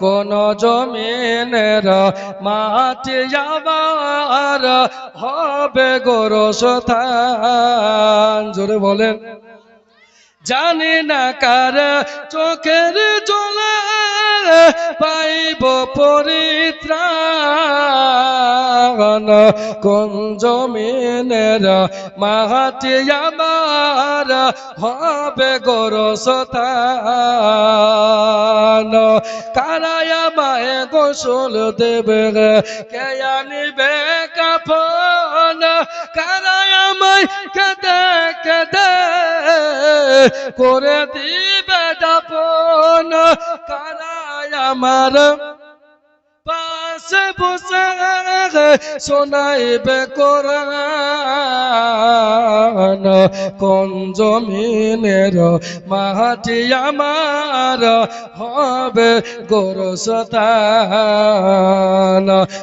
কোন জমিনের মাটি আমার হবে গোরস্থান। জোরে বলেন। জানি না কার চোখের জলে পাইব পরিত্রাণ, কোন জমিনের মাটি আমার হবে গোরস্থান। কারায় আমায় গোসল দেবে, কে আনিবে কাফন, কারায় আমায় কেঁদে কেঁদে করে দিবে দাফন, কারায় আমার পাশে বসে শোনাইবে কোরআন, কোন জমিনের মাটি আমার হবে গোরস্থান।